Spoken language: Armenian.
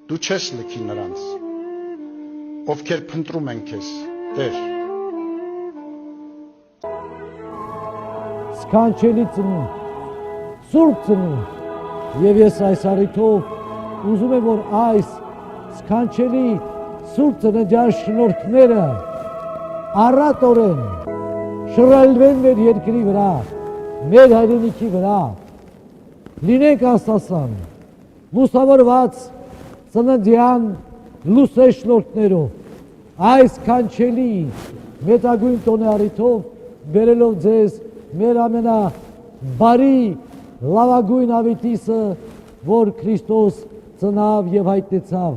դու չես լքի նրանց, ովքեր փնտրում են քեզ, Տեր։ Սքանչելի ծնունդ, սուրբ ծնունդ, եւ ես այս առիթով ուզում եմ, որ այս սքանչելի սուրբ ծննդյան շնորհքները առատորեն շռայլվեն մեր երկրի վրա, մեր հայրենիքի վրա, լինենք աստասան, լուսավորված ծննդյան լուսե շնորհքներով, այս սքանչելի մեծագույն տոնի առիթով բերելով ձեզ մեր ամենաբարի լավագույն ավետիսը, որ Քրիստոս ծնավ եւ հայտնեցավ